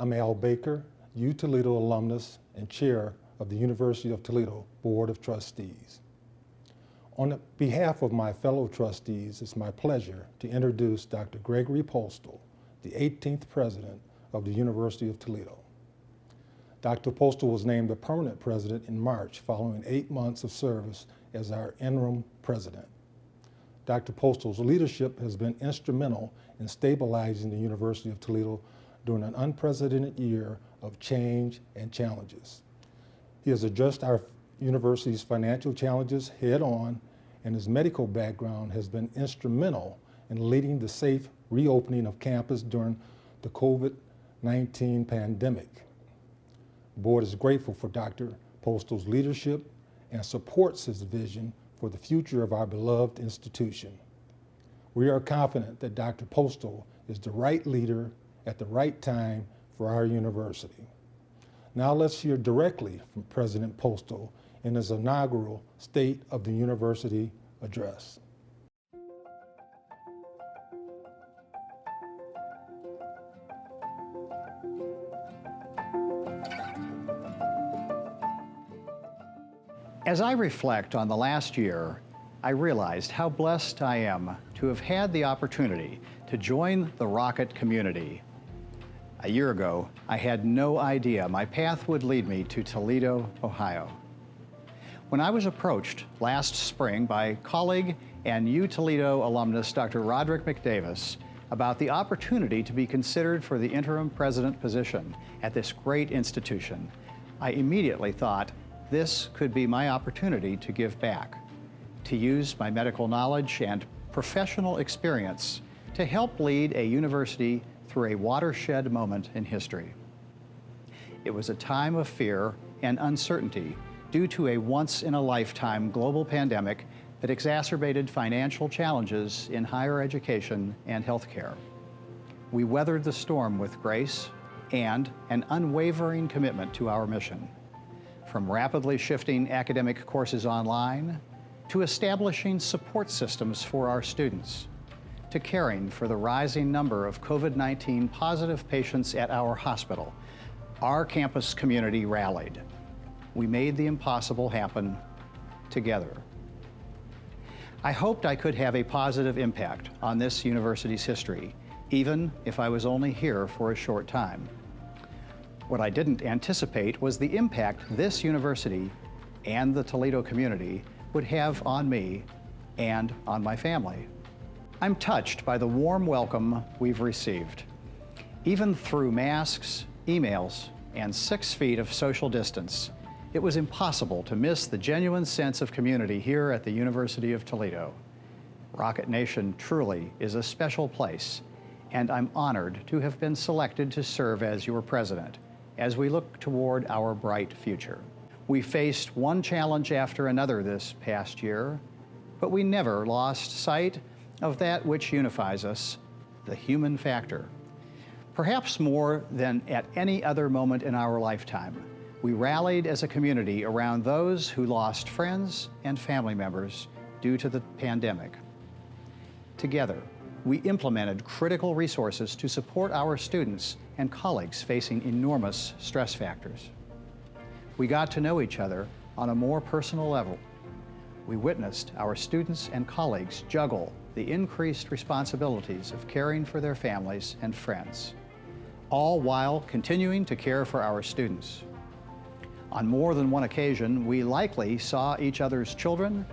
I'm Al Baker, UToledo alumnus and chair of the University of Toledo Board of Trustees. On behalf of my fellow trustees, it's my pleasure to introduce Dr. Gregory Postel, the 18th president of the University of Toledo. Dr. Postel was named the permanent president in March following 8 months of service as our interim president. Dr. Postel's leadership has been instrumental in stabilizing the University of Toledo during an unprecedented year of change and challenges. He has addressed our university's financial challenges head-on, and his medical background has been instrumental in leading the safe reopening of campus during the COVID-19 pandemic. The board is grateful for Dr. Postel's leadership and supports his vision for the future of our beloved institution. We are confident that Dr. Postel is the right leader at the right time for our university. Now let's hear directly from President Postel in his inaugural State of the University address. As I reflect on the last year, I realized how blessed I am to have had the opportunity to join the Rocket community. A year ago, I had no idea my path would lead me to Toledo, Ohio. When I was approached last spring by colleague and UToledo alumnus Dr. Roderick McDavis about the opportunity to be considered for the interim president position at this great institution, I immediately thought this could be my opportunity to give back, to use my medical knowledge and professional experience to help lead a university through a watershed moment in history. It was a time of fear and uncertainty due to a once-in-a-lifetime global pandemic that exacerbated financial challenges in higher education and healthcare. We weathered the storm with grace and an unwavering commitment to our mission. From rapidly shifting academic courses online, to establishing support systems for our students, to caring for the rising number of COVID-19 positive patients at our hospital, our campus community rallied. We made the impossible happen together. I hoped I could have a positive impact on this university's history, even if I was only here for a short time. What I didn't anticipate was the impact this university and the Toledo community would have on me and on my family. I'm touched by the warm welcome we've received. Even through masks, emails, and 6 feet of social distance, it was impossible to miss the genuine sense of community here at the University of Toledo. Rocket Nation truly is a special place, and I'm honored to have been selected to serve as your president as we look toward our bright future. We faced one challenge after another this past year, but we never lost sight of that which unifies us, the human factor. Perhaps more than at any other moment in our lifetime, we rallied as a community around those who lost friends and family members due to the pandemic. Together, we implemented critical resources to support our students and colleagues facing enormous stress factors. We got to know each other on a more personal level. We witnessed our students and colleagues juggle the increased responsibilities of caring for their families and friends, all while continuing to care for our students. On more than one occasion, we likely saw each other's children,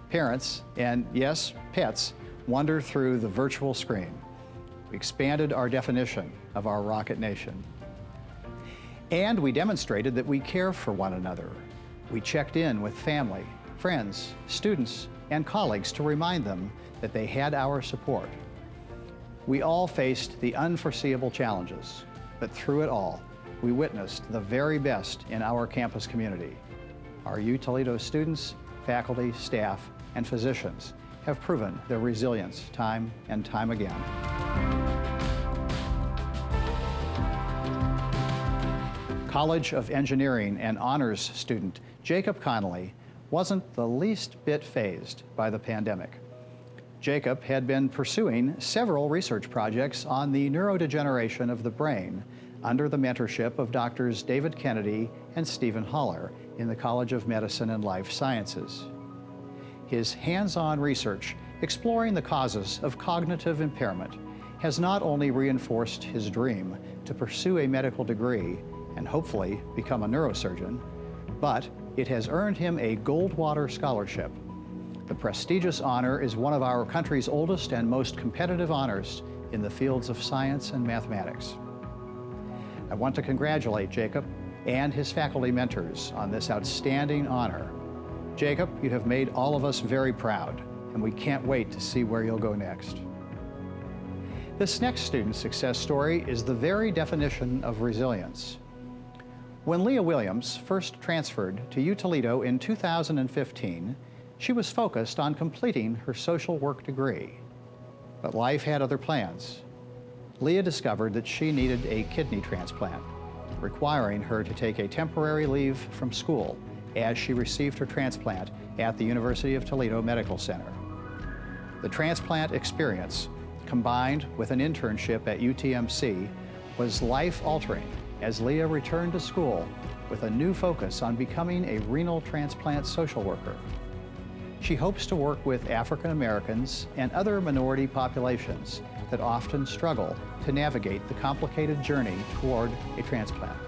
parents, and yes, pets, wander through the virtual screen. We expanded our definition of our Rocket Nation. And we demonstrated that we care for one another. We checked in with family, friends, students, and colleagues to remind them that they had our support. We all faced the unforeseeable challenges, but through it all, we witnessed the very best in our campus community. Our UToledo students, faculty, staff, and physicians have proven their resilience time and time again. College of Engineering and honors student Jacob Connolly wasn't the least bit fazed by the pandemic. Jacob had been pursuing several research projects on the neurodegeneration of the brain under the mentorship of Doctors David Kennedy and Stephen Haller in the College of Medicine and Life Sciences. His hands-on research exploring the causes of cognitive impairment has not only reinforced his dream to pursue a medical degree and hopefully become a neurosurgeon, but it has earned him a Goldwater Scholarship. The prestigious honor is one of our country's oldest and most competitive honors in the fields of science and mathematics. I want to congratulate Jacob and his faculty mentors on this outstanding honor. Jacob, you have made all of us very proud, and we can't wait to see where you'll go next. This next student success story is the very definition of resilience. When Leah Williams first transferred to UToledo in 2015, she was focused on completing her social work degree. But life had other plans. Leah discovered that she needed a kidney transplant, requiring her to take a temporary leave from school as she received her transplant at the University of Toledo Medical Center. The transplant experience, combined with an internship at UTMC, was life-altering as Leah returned to school with a new focus on becoming a renal transplant social worker. She hopes to work with African Americans and other minority populations that often struggle to navigate the complicated journey toward a transplant.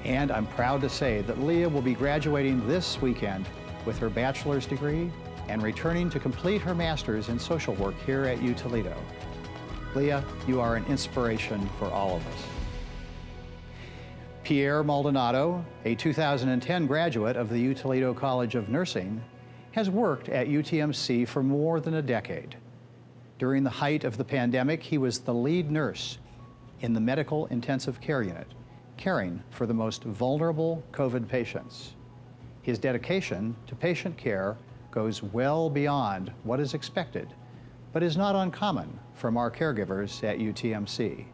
And I'm proud to say that Leah will be graduating this weekend with her bachelor's degree and returning to complete her master's in social work here at UToledo. Leah, you are an inspiration for all of us. Pierre Maldonado, a 2010 graduate of the UToledo College of Nursing, has worked at UTMC for more than a decade. During the height of the pandemic, he was the lead nurse in the medical intensive care unit, caring for the most vulnerable COVID patients. His dedication to patient care goes well beyond what is expected, but is not uncommon from our caregivers at UTMC.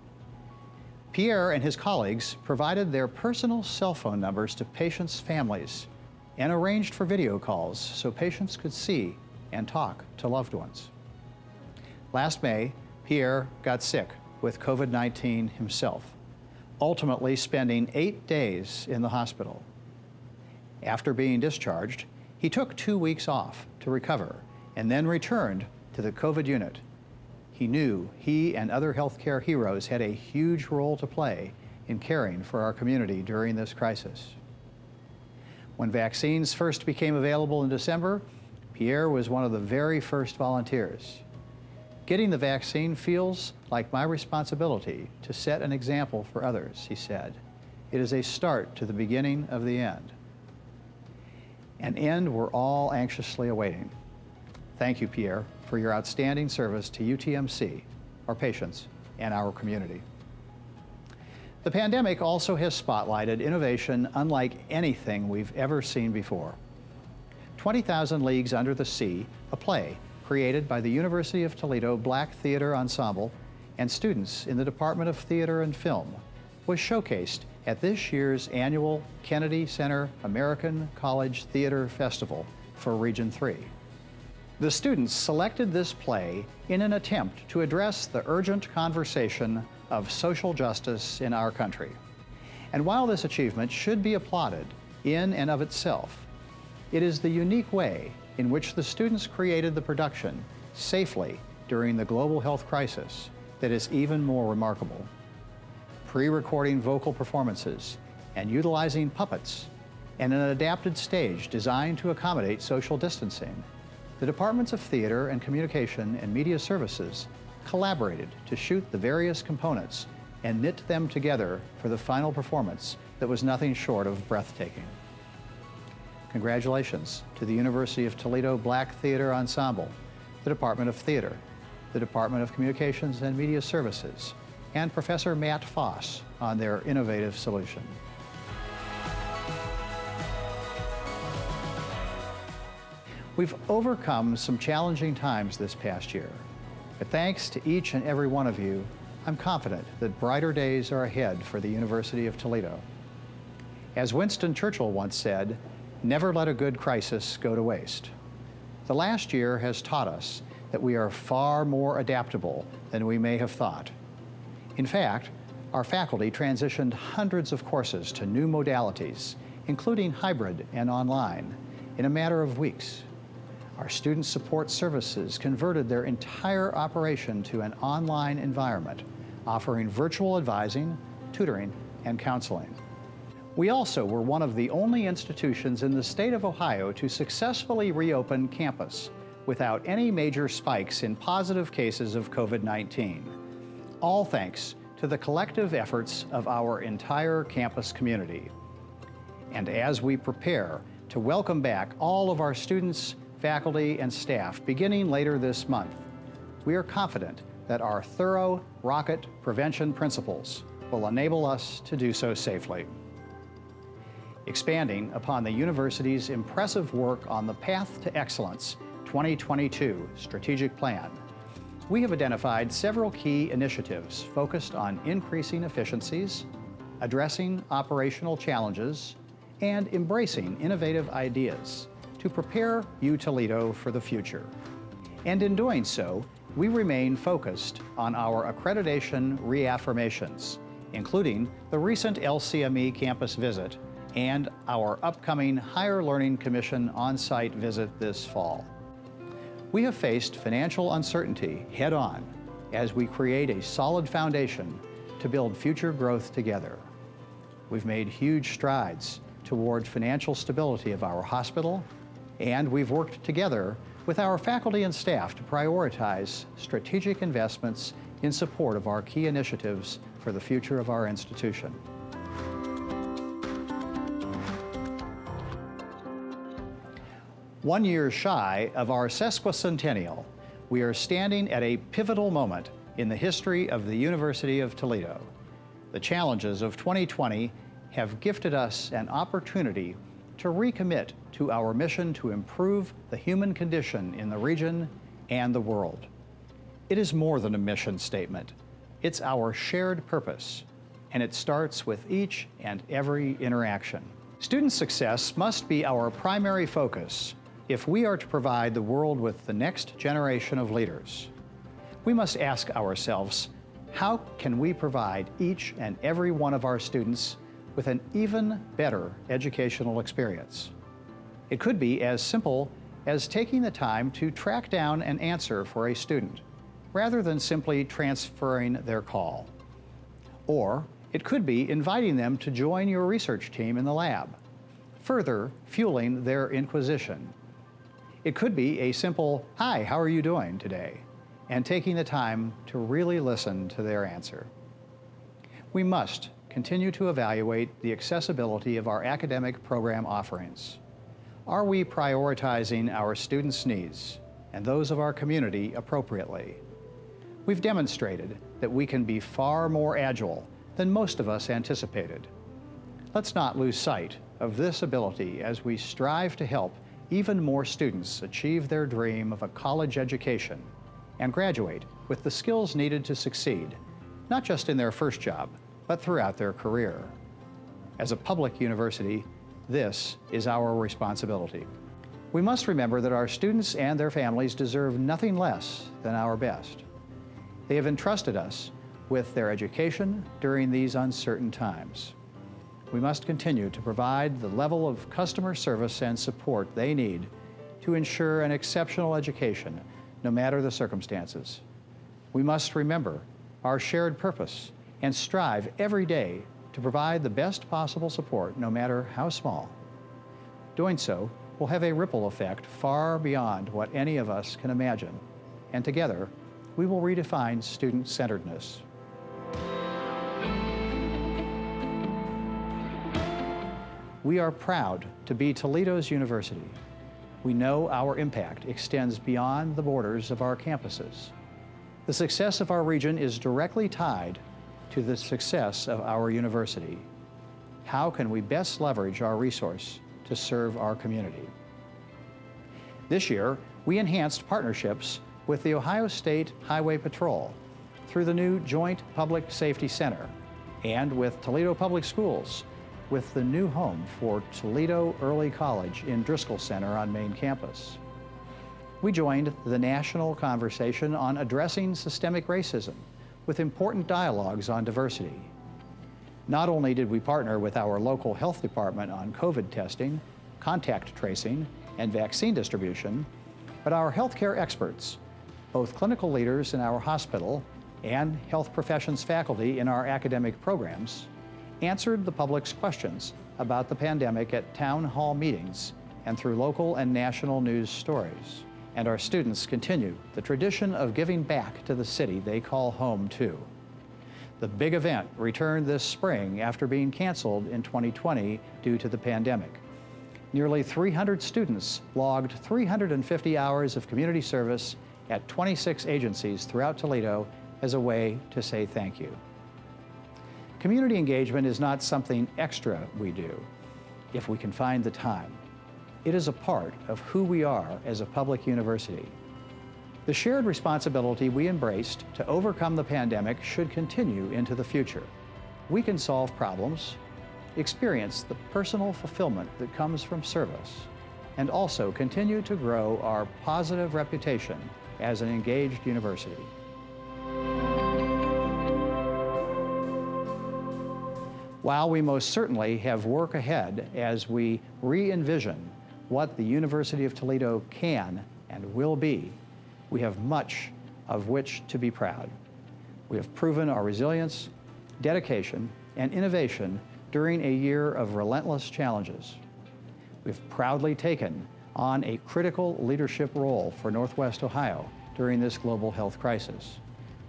Pierre and his colleagues provided their personal cell phone numbers to patients' families and arranged for video calls so patients could see and talk to loved ones. Last May, Pierre got sick with COVID-19 himself, ultimately spending 8 days in the hospital. After being discharged, he took 2 weeks off to recover and then returned to the COVID unit. He knew he and other healthcare heroes had a huge role to play in caring for our community during this crisis. When vaccines first became available in December, Pierre was one of the very first volunteers. Getting the vaccine feels like my responsibility to set an example for others, he said. It is a start to the beginning of the end. An end we're all anxiously awaiting. Thank you, Pierre, for your outstanding service to UTMC, our patients, and our community. The pandemic also has spotlighted innovation unlike anything we've ever seen before. 20,000 Leagues Under the Sea, a play created by the University of Toledo Black Theater Ensemble and students in the Department of Theater and Film, was showcased at this year's annual Kennedy Center American College Theater Festival for Region 3. The students selected this play in an attempt to address the urgent conversation of social justice in our country. And while this achievement should be applauded in and of itself, it is the unique way in which the students created the production safely during the global health crisis that is even more remarkable. Pre-recording vocal performances and utilizing puppets and an adapted stage designed to accommodate social distancing, the Departments of Theater and Communication and Media Services collaborated to shoot the various components and knit them together for the final performance that was nothing short of breathtaking. Congratulations to the University of Toledo Black Theater Ensemble, the Department of Theater, the Department of Communications and Media Services, and Professor Matt Foss on their innovative solution. We've overcome some challenging times this past year, but thanks to each and every one of you, I'm confident that brighter days are ahead for the University of Toledo. As Winston Churchill once said, never let a good crisis go to waste. The last year has taught us that we are far more adaptable than we may have thought. In fact, Our faculty transitioned hundreds of courses to new modalities, including hybrid and online, in a matter of weeks. Our student support services converted their entire operation to an online environment, offering virtual advising, tutoring, and counseling. We also were one of the only institutions in the state of Ohio to successfully reopen campus without any major spikes in positive cases of COVID-19, all thanks to the collective efforts of our entire campus community. And as we prepare to welcome back all of our students, faculty, and staff beginning later this month, we are confident that our thorough rocket prevention principles will enable us to do so safely. Expanding upon the university's impressive work on the Path to Excellence 2022 strategic plan, we have identified several key initiatives focused on increasing efficiencies, addressing operational challenges, and embracing innovative ideas to prepare UToledo for the future. And in doing so, we remain focused on our accreditation reaffirmations, including the recent LCME campus visit and our upcoming Higher Learning Commission on-site visit this fall. We have faced financial uncertainty head-on as we create a solid foundation to build future growth together. We've made huge strides toward financial stability of our hospital, and we've worked together with our faculty and staff to prioritize strategic investments in support of our key initiatives for the future of our institution. One year shy of our sesquicentennial, we are standing at a pivotal moment in the history of the University of Toledo. The challenges of 2020 have gifted us an opportunity to recommit to our mission to improve the human condition in the region and the world. It is more than a mission statement. It's our shared purpose, and it starts with each and every interaction. Student success must be our primary focus if we are to provide the world with the next generation of leaders. We must ask ourselves, how can we provide each and every one of our students with an even better educational experience? It could be as simple as taking the time to track down an answer for a student, rather than simply transferring their call. Or it could be inviting them to join your research team in the lab, further fueling their inquisition. It could be a simple, "Hi, how are you doing today?" and taking the time to really listen to their answer. We must continue to evaluate the accessibility of our academic program offerings. Are we prioritizing our students' needs and those of our community appropriately? We've demonstrated that we can be far more agile than most of us anticipated. Let's not lose sight of this ability as we strive to help even more students achieve their dream of a college education and graduate with the skills needed to succeed, not just in their first job, but throughout their career. As a public university, this is our responsibility. We must remember that our students and their families deserve nothing less than our best. They have entrusted us with their education during these uncertain times. We must continue to provide the level of customer service and support they need to ensure an exceptional education, no matter the circumstances. We must remember our shared purpose and strive every day to provide the best possible support, no matter how small. Doing so will have a ripple effect far beyond what any of us can imagine, and together we will redefine student-centeredness. We are proud to be Toledo's university. We know our impact extends beyond the borders of our campuses. The success of our region is directly tied to the success of our university. How can we best leverage our resource to serve our community? This year, we enhanced partnerships with the Ohio State Highway Patrol through the new Joint Public Safety Center and with Toledo Public Schools with the new home for Toledo Early College in Driscoll Center on main campus. We joined the national conversation on addressing systemic racism with important dialogues on diversity Not only did we partner with our local health department on COVID testing, contact tracing, and vaccine distribution, but our healthcare experts, both clinical leaders in our hospital and health professions faculty in our academic programs, answered the public's questions about the pandemic at town hall meetings and through local and national news stories. And our students continue the tradition of giving back to the city they call home too. The big event returned this spring after being canceled in 2020 due to the pandemic. Nearly 300 students logged 350 hours of community service at 26 agencies throughout Toledo as a way to say thank you. Community engagement is not something extra we do, if we can find the time. It is a part of who we are as a public university. The shared responsibility we embraced to overcome the pandemic should continue into the future. We can solve problems, experience the personal fulfillment that comes from service, and also continue to grow our positive reputation as an engaged university. While we most certainly have work ahead as we re-envision what the University of Toledo can and will be, we have much of which to be proud. We have proven our resilience, dedication, and innovation during a year of relentless challenges. We've proudly taken on a critical leadership role for Northwest Ohio during this global health crisis.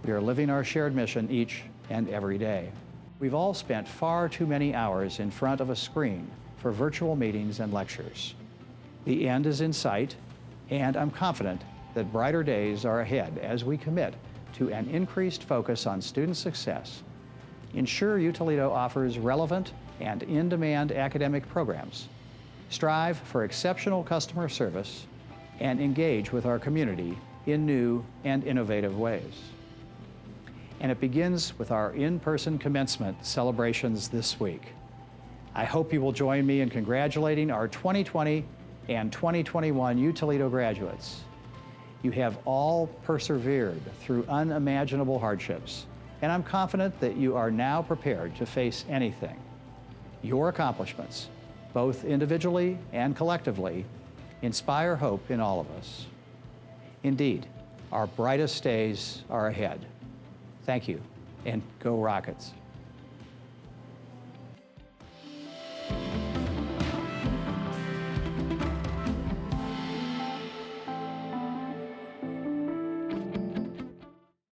We are living our shared mission each and every day. We've all spent far too many hours in front of a screen for virtual meetings and lectures. The end is in sight, and I'm confident that brighter days are ahead as we commit to an increased focus on student success, ensure UToledo offers relevant and in-demand academic programs, strive for exceptional customer service, and engage with our community in new and innovative ways. And it begins with our in-person commencement celebrations this week. I hope you will join me in congratulating our 2020 and 2021 UToledo graduates. You have all persevered through unimaginable hardships, and I'm confident that you are now prepared to face anything. Your accomplishments, both individually and collectively, inspire hope in all of us. Indeed, our brightest days are ahead. Thank you, and go Rockets.